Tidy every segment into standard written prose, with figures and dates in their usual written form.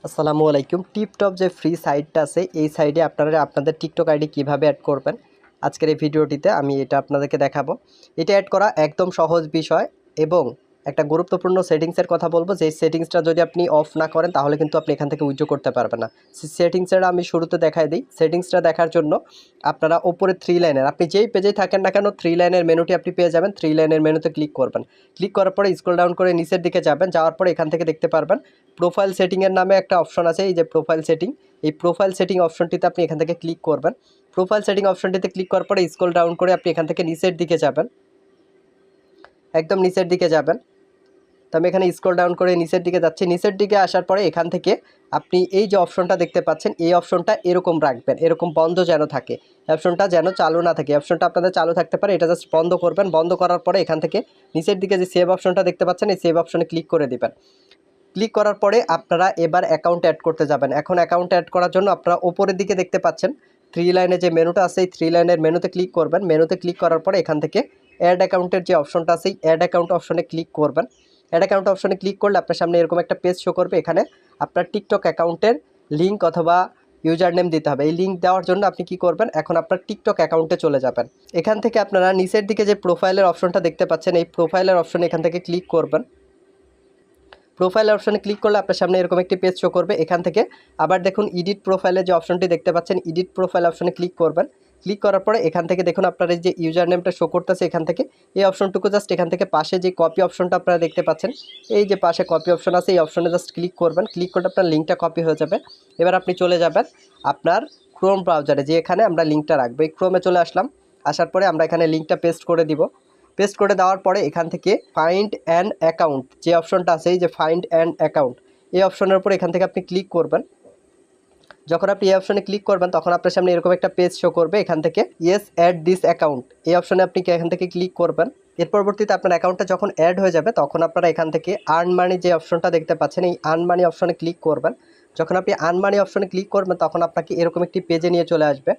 আসসালামু আলাইকুম। টিপটপ যে ফ্রি সাইটটা আছে এই সাইটে আপনারা আপনাদের টিকটক আইডি কিভাবে অ্যাড করবেন আজকের এই ভিডিওটিতে আমি এটা আপনাদেরকে দেখাবো। এটা অ্যাড করা একদম সহজ বিষয় এবং একটা গুরুত্বপূর্ণ সেটিংসের কথা বলবো, যে সেটিংসটা যদি আপনি অফ না করেন তাহলে কিন্তু আপনি এখান থেকে উইথড্র করতে পারবেন না। সেটিংসটা আমি শুরুতে দেখাই দিই। সেটিংসটা দেখার জন্য আপনারা ওপরে থ্রি লাইনের, আপনি যেই পেজে থাকেন না কেন, থ্রি লাইনের মেনুটি আপনি পেয়ে যাবেন। থ্রি লাইনের মেনুতে ক্লিক করবেন। ক্লিক করার পরে স্ক্রল ডাউন করে নিচের দিকে যাবেন। যাওয়ার পরে এখান থেকে দেখতে পারবেন প্রোফাইল সেটিংয়ের নামে একটা অপশন আছে। এই যে প্রোফাইল সেটিং, এই প্রোফাইল সেটিং অপশনটিতে আপনি এখান থেকে ক্লিক করবেন। প্রোফাইল সেটিং অপশনটিতে ক্লিক করার পরে স্ক্রল ডাউন করে আপনি এখান থেকে নিচের দিকে যাবেন, একদম নিচের দিকে যাবেন। তো আমি এখানে স্ক্রল ডাউন করে নিচের দিকে যাচ্ছি। নিচের দিকে আসার পরে এখান থেকে আপনি এই যে অপশনটা দেখতে পাচ্ছেন, এই অপশনটা এরকম রাখবেন, এরকম বন্ধ যেন থাকে, অপশনটা যেন চালু না থাকে। অপশনটা আপনাদের চালু থাকতে পারে, এটা জাস্ট বন্ধ করবেন। বন্ধ করার পরে এখান থেকে নিচের দিকে যে সেভ অপশনটা দেখতে পাচ্ছেন, এই সেভ অপশনে ক্লিক করে দিবেন। ক্লিক করার পরে আপনারা এবার অ্যাকাউন্ট অ্যাড করতে যাবেন। এখন অ্যাকাউন্ট অ্যাড করার জন্য আপনারা ওপরের দিকে দেখতে পাচ্ছেন থ্রি লাইনে যে মেনুটা আছে, এই থ্রি লাইনের মেনুতে ক্লিক করবেন। মেনুতে ক্লিক করার পরে এখান থেকে অ্যাড অ্যাকাউন্টের যে অপশনটা আছে, এই অ্যাড অ্যাকাউন্ট অপশনে ক্লিক করবেন। অ্যাড অ্যাকাউন্ট অপশনে ক্লিক করলে আপনার সামনে এরকম একটা পেজ শো করবে। এখানে আপনার টিকটক অ্যাকাউন্টের লিঙ্ক অথবা ইউজার নেম দিতে হবে। এই লিঙ্ক দেওয়ার জন্য আপনি কি করবেন, এখন আপনার টিকটক অ্যাকাউন্টে চলে যাবেন। এখান থেকে আপনারা নিচের দিকে যে প্রোফাইলের অপশনটা দেখতে পাচ্ছেন, এই প্রোফাইলের অপশনে এখান থেকে ক্লিক করবেন। প্রোফাইল অপশনে ক্লিক করলে আপনার সামনে এরকম একটি পেজ শো করবে। এখান থেকে আবার দেখুন এডিট প্রোফাইলের যে অপশনটি দেখতে পাচ্ছেন, এডিট প্রোফাইল অপশনে ক্লিক করবেন। ক্লিক করার পরে এখান থেকে দেখুন আপনার এই যে ইউজার নেমটা শো করতেছে, এখান থেকে এই অপশনটুকু জাস্ট এখান থেকে পাশে যে কপি অপশনটা আপনারা দেখতে পাচ্ছেন, এই যে পাশে কপি অপশন আছে, এই অপশনে জাস্ট ক্লিক করবেন। ক্লিক করলে আপনার লিঙ্কটা কপি হয়ে যাবে। এবার আপনি চলে যাবেন আপনার ক্রোম ব্রাউজারে, যে এখানে আমরা লিঙ্কটা রাখবো। এই ক্রোমে চলে আসলাম। আসার পরে আমরা এখানে লিঙ্কটা পেস্ট করে দিব। পেস্ট করে দেওয়ার পরে এখান থেকে ফাইন্ড অ্যান অ্যাকাউন্ট যে অপশনটা আছে, এই যে ফাইন্ড অ্যান অ্যাকাউন্ট, এই অপশনের উপর এখান থেকে আপনি ক্লিক করবেন। যখন আপনি এই অপশনে ক্লিক করবেন তখন আপনার সামনে এরকম একটা পেজ শো করবে। এখান থেকে ইয়েস অ্যাড দিস অ্যাকাউন্ট, এই অপশনে আপনি এখান থেকে ক্লিক করবেন। এর পরবর্তীতে আপনার অ্যাকাউন্টটা যখন অ্যাড হয়ে যাবে তখন আপনারা এখান থেকে আর্ন মানি যে অপশনটা দেখতে পাচ্ছেন, এই আর্ন মানি অপশনে ক্লিক করবেন। যখন আপনি আর্ন মানি অপশনে ক্লিক করবেন তখন আপনাকে এরকম একটি পেজে নিয়ে চলে আসবে।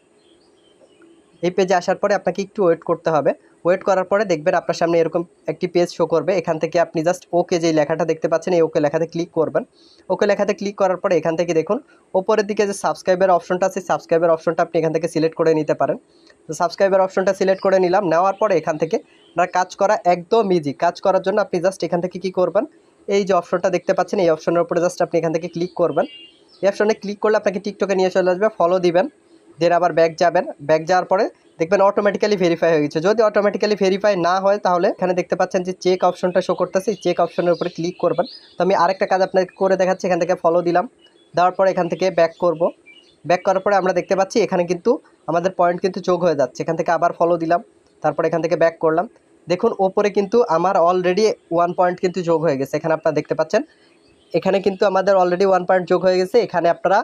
এই পেজে আসার পরে আপনাকে একটু ওয়েট করতে হবে। ওয়েট করার পরে দেখবেন আপনার সামনে এরকম একটি পেজ শো করবে। এখান থেকে আপনি জাস্ট ওকে যে লেখাটা দেখতে পাচ্ছেন, এই ওকে লেখাতে ক্লিক করবেন। ওকে লেখাতে ক্লিক করার পরে এখান থেকে দেখুন ওপরের দিকে যে সাবস্ক্রাইবের অপশনটা আছে, সাবস্ক্রাইবের অপশনটা আপনি এখান থেকে সিলেক্ট করে নিতে পারেন। তো সাবস্ক্রাইবের অপশনটা সিলেক্ট করে নিলাম। নেওয়ার পরে এখান থেকে আপনার কাজ করা একদম ইজি। কাজ করার জন্য আপনি জাস্ট এখান থেকে কি করবেন, এই যে অপশনটা দেখতে পাচ্ছেন, এই অপশনের উপরে জাস্ট আপনি এখান থেকে ক্লিক করবেন। এই অপশনে ক্লিক করলে আপনাকে টিকটকে নিয়ে চলে আসবে। ফলো দিবেন, দেন আবার ব্যাক যাবেন। ব্যাক যাওয়ার পরে দেখবেন অটোমেটিক্যালি ভেরিফাই হয়ে গেছে। যদি অটোমেটিক্যালি ভেরিফাই না হয় তাহলে এখানে দেখতে পাচ্ছেন যে চেক অপশনটা শো করতেছে, এই চেক অপশনের উপরে ক্লিক করবেন। তো আমি আরেকটা কাজ আপনাকে করে দেখাচ্ছি। এখান থেকে ফলো দিলাম, দেওয়ার পরে এখান থেকে ব্যাক করব। ব্যাক করার পরে আমরা দেখতে পাচ্ছি এখানে কিন্তু আমাদের পয়েন্ট কিন্তু যোগ হয়ে যাচ্ছে। এখান থেকে আবার ফলো দিলাম, তারপর এখান থেকে ব্যাক করলাম। দেখুন ওপরে কিন্তু আমার অলরেডি 1 পয়েন্ট কিন্তু যোগ হয়ে গেছে। এখানে আপনারা দেখতে পাচ্ছেন এখানে কিন্তু আমাদের অলরেডি 1 পয়েন্ট যোগ হয়ে গেছে। এখানে আপনারা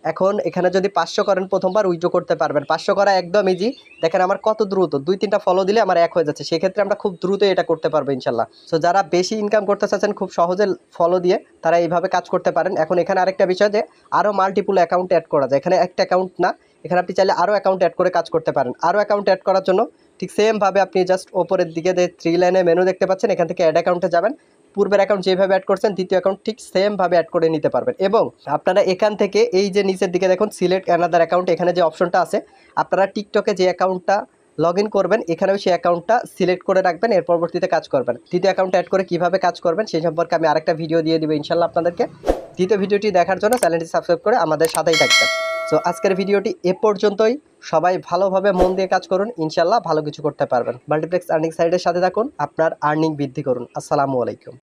এখন এখানে যদি 500 করেন প্রথমবার উইথড্র করতে পারবেন। 500 করা একদম ইজি। দেখেন আমার কত দ্রুত, 2-3টা ফলো দিলে আমার 1 হয়ে যাচ্ছে। সেক্ষেত্রে আমরা খুব দ্রুত এটা করতে পারবো ইনশাল্লাহ। সো যারা বেশি ইনকাম করতে চাচ্ছেন খুব সহজে ফলো দিয়ে, তারা এইভাবে কাজ করতে পারেন। এখন এখানে আরেকটা বিষয় যে আরও মাল্টিপল অ্যাকাউন্ট অ্যাড করা যায়। এখানে একটা অ্যাকাউন্ট না, এখানে আপনি চাইলে আরও অ্যাকাউন্ট অ্যাড করে কাজ করতে পারেন। আরও অ্যাকাউন্ট অ্যাড করার জন্য ঠিক সেমভাবে আপনি জাস্ট ওপরের দিকে যে থ্রি লাইনে মেনু দেখতে পাচ্ছেন, এখান থেকে অ্যাড অ্যাকাউন্টে যাবেন। পূর্বের অ্যাকাউন্ট যেভাবে অ্যাড করছেন দ্বিতীয় অ্যাকাউন্ট ঠিক সেমভাবে অ্যাড করে নিতে পারবেন। এবং আপনারা এখান থেকে এই যে নিচের দিকে দেখুন সিলেক্ট অ্যানাদার অ্যাকাউন্ট, এখানে যে অপশনটা আছে, আপনারা টিকটকে যে অ্যাকাউন্টটা লগ ইন করবেন এখানেও সেই অ্যাকাউন্টটা সিলেক্ট করে রাখবেন। এর পরবর্তীতে কাজ করবেন। দ্বিতীয় অ্যাকাউন্ট অ্যাড করে কীভাবে কাজ করবেন সেই সম্পর্কে আমি আরেকটা ভিডিও দিয়ে দিব ইনশাল্লাহ আপনাদেরকে। দ্বিতীয় ভিডিওটি দেখার জন্য চ্যানেলটি সাবস্ক্রাইব করে আমাদের সাথেই থাকবেন। সো আজকের ভিডিওটি এ পর্যন্তই। সবাই ভালোভাবে মন দিয়ে কাজ করুন, ইনশাল্লাহ ভালো কিছু করতে পারবেন। মাল্টিপ্লেক্স আর্নিং সাইটের সাথে থাকুন, আপনার আর্নিং বৃদ্ধি করুন। আসসালামু আলাইকুম।